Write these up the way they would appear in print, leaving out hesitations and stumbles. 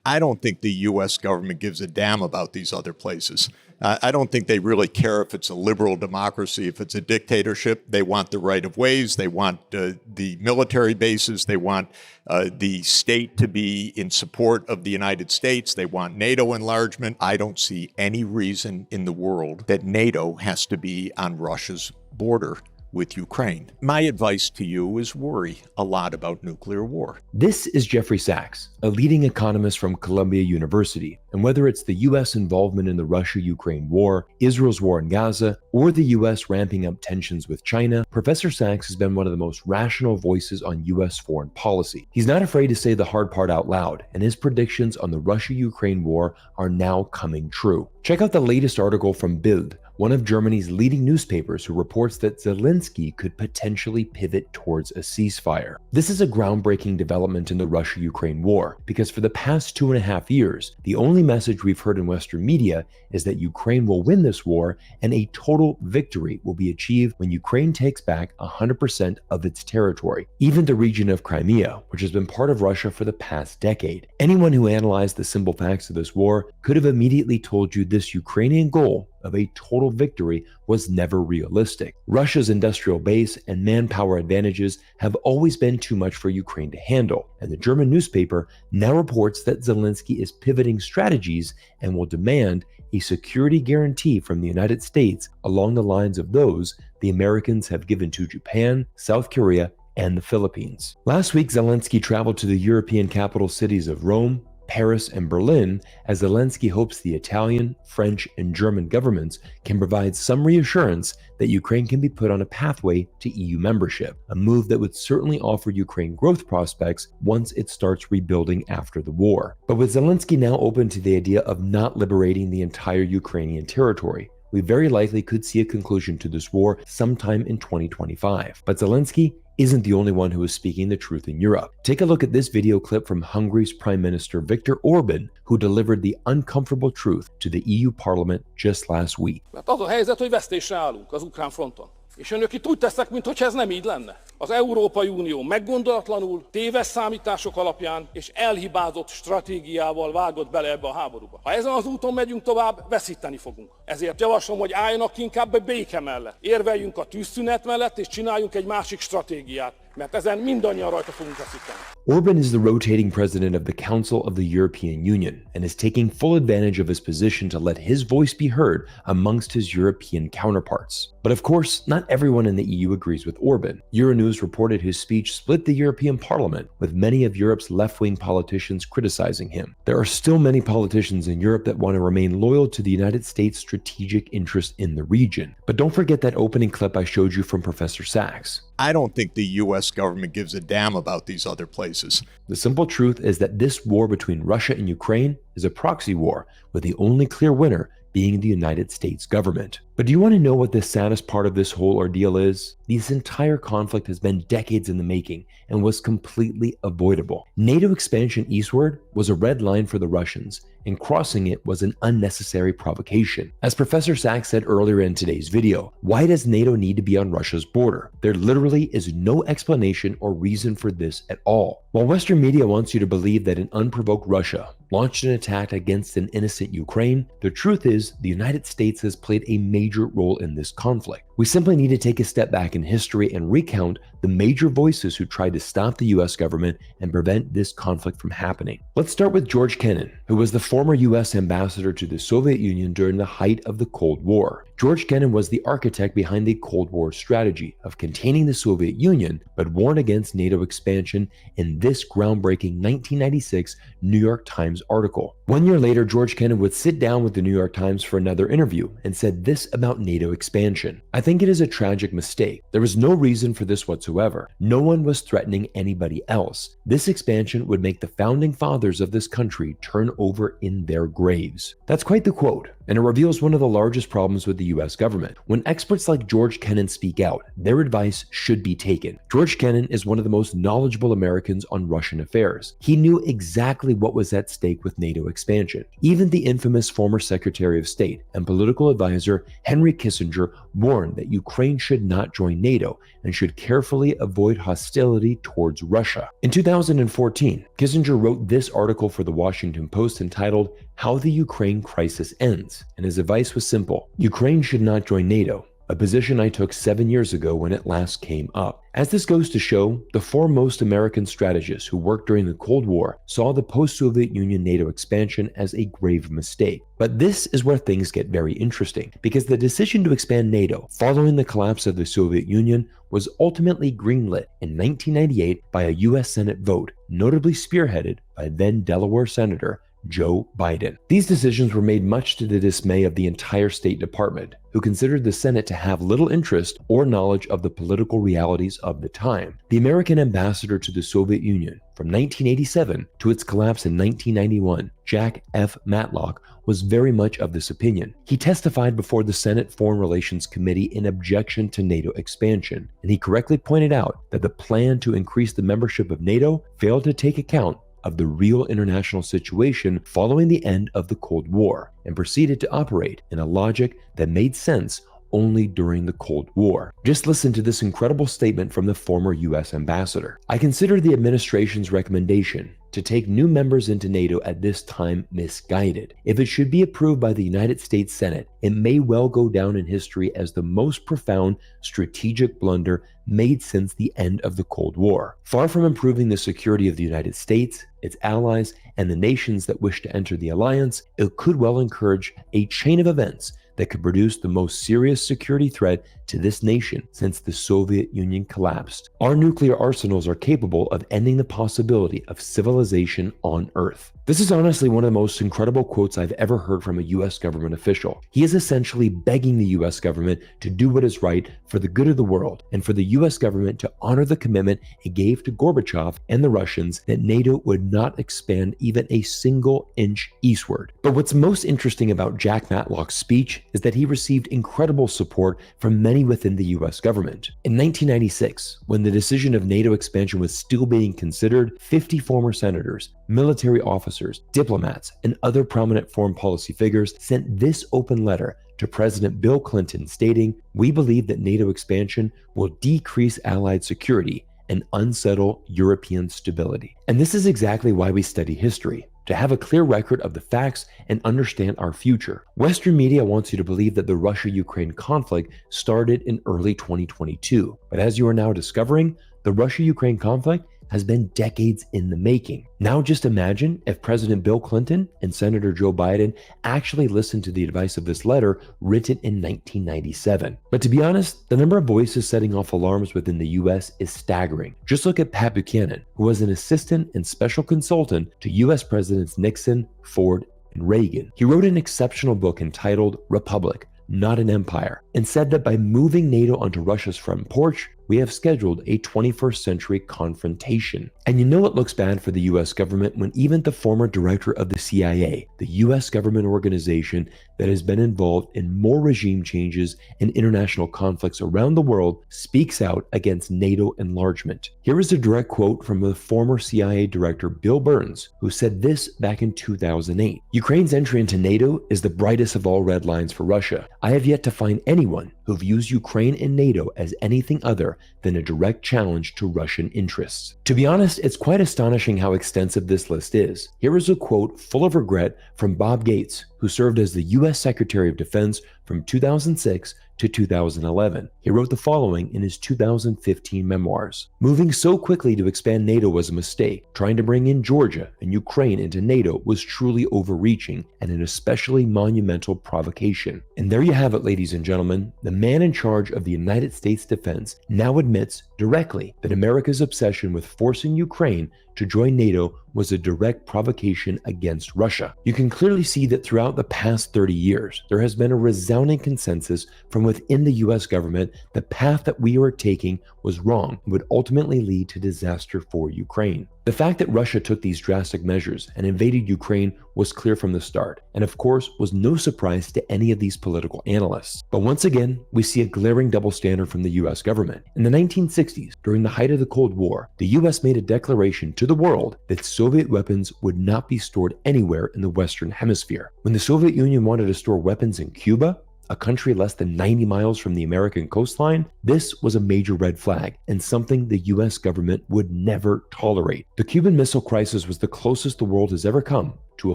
I don't think the U.S. government gives a damn about these other places. I don't think they really care if it's a liberal democracy, if it's a dictatorship. They want the right of ways. They want the military bases. They want the state to be in support of the United States. They want NATO enlargement. I don't see any reason in the world that NATO has to be on Russia's border with Ukraine. My advice to you is worry a lot about nuclear war. This is Jeffrey Sachs, a leading economist from Columbia University, and whether it's the U.S. involvement in the Russia-Ukraine war, Israel's war in Gaza, or the U.S. ramping up tensions with China, Professor Sachs has been one of the most rational voices on U.S. foreign policy. He's not afraid to say the hard part out loud, and his predictions on the Russia-Ukraine war are now coming true. Check out the latest article from Bild, one of Germany's leading newspapers, who reports that Zelensky could potentially pivot towards a ceasefire. This is a groundbreaking development in the Russia-Ukraine war, because for the past 2.5 years, the only message we've heard in Western media is that Ukraine will win this war and a total victory will be achieved when Ukraine takes back 100% of its territory, even the region of Crimea, which has been part of Russia for the past decade. Anyone who analyzed the simple facts of this war could have immediately told you this Ukrainian goal of a total victory was never realistic. Russia's industrial base and manpower advantages have always been too much for Ukraine to handle, and the German newspaper now reports that Zelensky is pivoting strategies and will demand a security guarantee from the United States along the lines of those the Americans have given to Japan, South Korea, and the Philippines. Last week, Zelensky traveled to the European capital cities of Rome, Paris, and Berlin, as Zelensky hopes the Italian, French, and German governments can provide some reassurance that Ukraine can be put on a pathway to EU membership, a move that would certainly offer Ukraine growth prospects once it starts rebuilding after the war. But with Zelensky now open to the idea of not liberating the entire Ukrainian territory, we very likely could see a conclusion to this war sometime in 2025. But Zelensky isn't the only one who is speaking the truth in Europe. Take a look at this video clip from Hungary's Prime Minister Viktor Orban, who delivered the uncomfortable truth to the EU Parliament just last week. Az a helyzet, hogy vesztésre állunk az ukrán fronton. És önök itt úgy tesznek, mintha ez nem így lenne. Az Európai Unió meggondolatlanul, téves számítások alapján és elhibázott stratégiával vágott bele ebbe a háborúba. Ha ezen az úton megyünk tovább, veszíteni fogunk. Ezért javaslom, hogy álljanak ki inkább a béke mellett. Érveljünk a tűzszünet mellett és csináljunk egy másik stratégiát, mert ezen mindannyian rajta fogunk veszíteni. Orban is the rotating president of the Council of the European Union and is taking full advantage of his position to let his voice be heard amongst his European counterparts. But of course, not everyone in the EU agrees with Orban. Euronews reported his speech split the European Parliament, with many of Europe's left-wing politicians criticizing him. There are still many politicians in Europe that want to remain loyal to the United States' strategic interest in the region. But don't forget that opening clip I showed you from Professor Sachs. I don't think the U.S. government gives a damn about these other places. The simple truth is that this war between Russia and Ukraine is a proxy war, with the only clear winner being the United States government. But do you want to know what the saddest part of this whole ordeal is? This entire conflict has been decades in the making and was completely avoidable. NATO expansion eastward was a red line for the Russians, and crossing it was an unnecessary provocation. As Professor Sachs said earlier in today's video, why does NATO need to be on Russia's border? There literally is no explanation or reason for this at all. While Western media wants you to believe that an unprovoked Russia launched an attack against an innocent Ukraine, the truth is the United States has played a major role in this conflict. We simply need to take a step back in history and recount the major voices who tried to stop the US government and prevent this conflict from happening. Let's start with George Kennan, who was the former US ambassador to the Soviet Union during the height of the Cold War. George Kennan was the architect behind the Cold War strategy of containing the Soviet Union, but warned against NATO expansion in this groundbreaking 1996 New York Times article. 1 year later, George Kennan would sit down with the New York Times for another interview and said this about NATO expansion: "I think it is a tragic mistake. There was no reason for this whatsoever. No one was threatening anybody else. This expansion would make the founding fathers of this country turn over in their graves." That's quite the quote. and it reveals one of the largest problems with the US government. When experts like George Kennan speak out, their advice should be taken. George Kennan is one of the most knowledgeable Americans on Russian affairs. He knew exactly what was at stake with NATO expansion. Even the infamous former Secretary of State and political advisor Henry Kissinger warned that Ukraine should not join NATO and should carefully avoid hostility towards Russia. In 2014, Kissinger wrote this article for the Washington Post entitled "How the Ukraine Crisis Ends," and his advice was simple: Ukraine should not join NATO, a position I took 7 years ago when it last came up. As this goes to show, the foremost American strategists who worked during the Cold War saw the post-Soviet Union NATO expansion as a grave mistake. But this is where things get very interesting, because the decision to expand NATO following the collapse of the Soviet Union was ultimately greenlit in 1998 by a US Senate vote, notably spearheaded by then Delaware Senator Joe Biden. These decisions were made much to the dismay of the entire State Department, who considered the Senate to have little interest or knowledge of the political realities of the time. The American ambassador to the Soviet Union from 1987 to its collapse in 1991, Jack F. Matlock, was very much of this opinion. He testified before the Senate Foreign Relations Committee in objection to NATO expansion, and he correctly pointed out that the plan to increase the membership of NATO failed to take account of the real international situation following the end of the Cold War, and proceeded to operate in a logic that made sense only during the Cold War. Just listen to this incredible statement from the former US ambassador. "I consider the administration's recommendation to take new members into NATO at this time misguided. If it should be approved by the United States Senate, it may well go down in history as the most profound strategic blunder made since the end of the Cold War. Far from improving the security of the United States, its allies, and the nations that wish to enter the alliance, it could well encourage a chain of events that could produce the most serious security threat to this nation since the Soviet Union collapsed. Our nuclear arsenals are capable of ending the possibility of civilization on Earth." This is honestly one of the most incredible quotes I've ever heard from a US government official. He is essentially begging the US government to do what is right for the good of the world, and for the US government to honor the commitment it gave to Gorbachev and the Russians that NATO would not expand even a single inch eastward. But what's most interesting about Jack Matlock's speech is that he received incredible support from many within the US government. In 1996, when the decision of NATO expansion was still being considered, 50 former senators, military officers, diplomats, and other prominent foreign policy figures sent this open letter to President Bill Clinton stating, "We believe that NATO expansion will decrease Allied security and unsettle European stability." And this is exactly why we study history, to have a clear record of the facts and understand our future. Western media wants you to believe that the Russia-Ukraine conflict started in early 2022. But as you are now discovering, the Russia-Ukraine conflict has been decades in the making. Now just imagine if President Bill Clinton and Senator Joe Biden actually listened to the advice of this letter written in 1997. But to be honest, the number of voices setting off alarms within the US is staggering. Just look at Pat Buchanan, who was an assistant and special consultant to US Presidents Nixon, Ford, and Reagan. He wrote an exceptional book entitled Republic, Not an Empire, and said that by moving NATO onto Russia's front porch, we have scheduled a 21st century confrontation. And you know it looks bad for the US government when even the former director of the CIA, the US government organization that has been involved in more regime changes and international conflicts around the world, speaks out against NATO enlargement. Here is a direct quote from the former CIA director Bill Burns, who said this back in 2008. "Ukraine's entry into NATO is the brightest of all red lines for Russia. I have yet to find anyone who views Ukraine and NATO as anything other than a direct challenge to Russian interests." To be honest, it's quite astonishing how extensive this list is. Here is a quote full of regret from Bob Gates, who served as the US Secretary of Defense from 2006 to 2011. He wrote the following in his 2015 memoirs. "Moving so quickly to expand NATO was a mistake. Trying to bring in Georgia and Ukraine into NATO was truly overreaching and an especially monumental provocation." And there you have it, ladies and gentlemen. The man in charge of the United States defense now admits directly that America's obsession with forcing Ukraine to join NATO was a direct provocation against Russia. You can clearly see that throughout the past 30 years, there has been a resounding consensus from within the US government the path that we are taking was wrong and would ultimately lead to disaster for Ukraine. The fact that Russia took these drastic measures and invaded Ukraine was clear from the start, and of course was no surprise to any of these political analysts. But once again, we see a glaring double standard from the US government. In the 1960s, during the height of the Cold War, the US made a declaration to the world that Soviet weapons would not be stored anywhere in the Western Hemisphere. When the Soviet Union wanted to store weapons in Cuba, a country less than 90 miles from the American coastline, this was a major red flag and something the US government would never tolerate. The Cuban Missile Crisis was the closest the world has ever come to a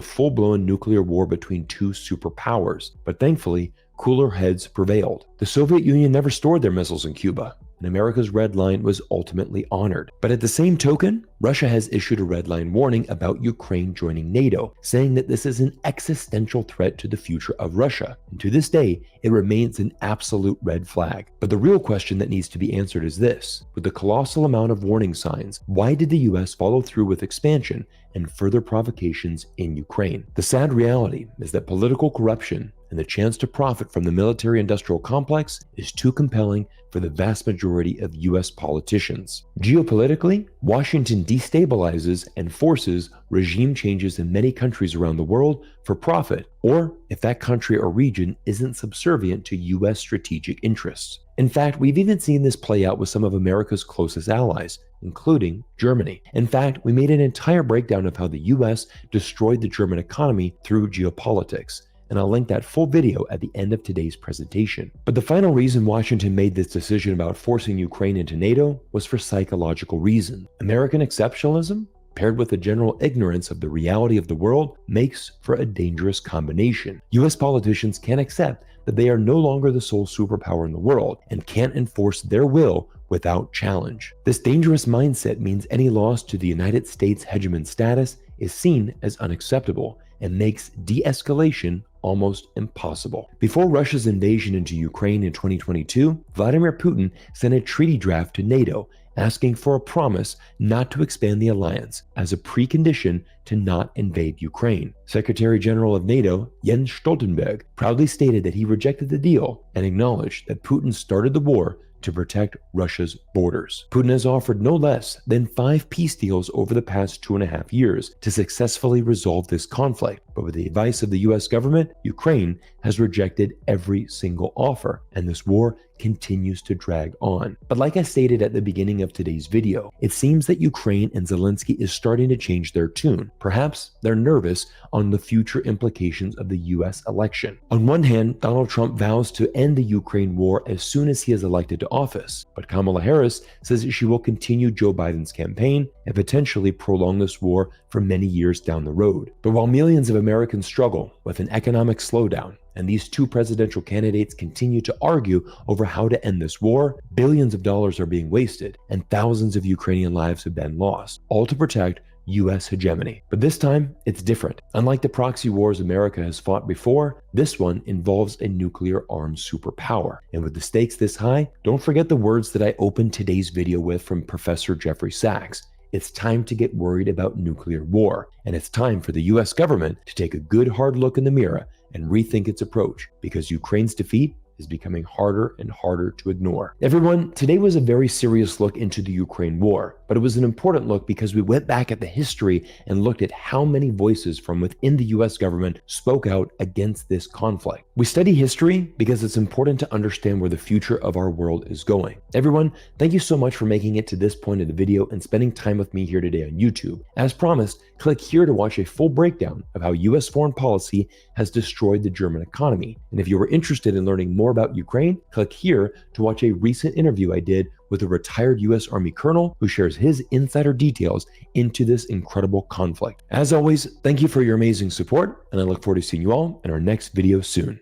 full-blown nuclear war between two superpowers, but thankfully, cooler heads prevailed. The Soviet Union never stored their missiles in Cuba, and America's red line was ultimately honored. But at the same token, Russia has issued a red line warning about Ukraine joining NATO, saying that this is an existential threat to the future of Russia. And to this day, it remains an absolute red flag. But the real question that needs to be answered is this: with the colossal amount of warning signs, why did the US follow through with expansion and further provocations in Ukraine? The sad reality is that political corruption and the chance to profit from the military-industrial complex is too compelling for the vast majority of US politicians. Geopolitically, Washington destabilizes and forces regime changes in many countries around the world for profit, or if that country or region isn't subservient to US strategic interests. In fact, we've even seen this play out with some of America's closest allies, including Germany. In fact, we made an entire breakdown of how the US destroyed the German economy through geopolitics, and I'll link that full video at the end of today's presentation. But the final reason Washington made this decision about forcing Ukraine into NATO was for psychological reasons. American exceptionalism, paired with a general ignorance of the reality of the world, makes for a dangerous combination. US politicians can't accept that they are no longer the sole superpower in the world and can't enforce their will without challenge. This dangerous mindset means any loss to the United States hegemon status is seen as unacceptable and makes de-escalation almost impossible. Before Russia's invasion into Ukraine in 2022, Vladimir Putin sent a treaty draft to NATO asking for a promise not to expand the alliance as a precondition to not invade Ukraine. Secretary General of NATO, Jens Stoltenberg, proudly stated that he rejected the deal and acknowledged that Putin started the war to protect Russia's borders. Putin has offered no less than 5 peace deals over the past 2.5 years to successfully resolve this conflict. But with the advice of the US government, Ukraine has rejected every single offer, and this war continues to drag on. But like I stated at the beginning of today's video, it seems that Ukraine and Zelensky is starting to change their tune. Perhaps they're nervous on the future implications of the US election. On one hand, Donald Trump vows to end the Ukraine war as soon as he is elected to office, but Kamala Harris says that she will continue Joe Biden's campaign and potentially prolong this war for many years down the road. But while millions of Americans struggle with an economic slowdown, and these two presidential candidates continue to argue over how to end this war, billions of dollars are being wasted, and thousands of Ukrainian lives have been lost, all to protect US hegemony. But this time, it's different. Unlike the proxy wars America has fought before, this one involves a nuclear-armed superpower. And with the stakes this high, don't forget the words that I opened today's video with from Professor Jeffrey Sachs. It's time to get worried about nuclear war, and it's time for the US government to take a good hard look in the mirror and rethink its approach, because Ukraine's defeat is becoming harder and harder to ignore. Everyone, today was a very serious look into the Ukraine war, but it was an important look because we went back at the history and looked at how many voices from within the US government spoke out against this conflict. We study history because it's important to understand where the future of our world is going. Everyone, thank you so much for making it to this point of the video and spending time with me here today on YouTube. As promised, click here to watch a full breakdown of how US foreign policy has destroyed the German economy. And if you were interested in learning more about Ukraine, click here to watch a recent interview I did with a retired US Army colonel who shares his insider details into this incredible conflict. As always, thank you for your amazing support, and I look forward to seeing you all in our next video soon.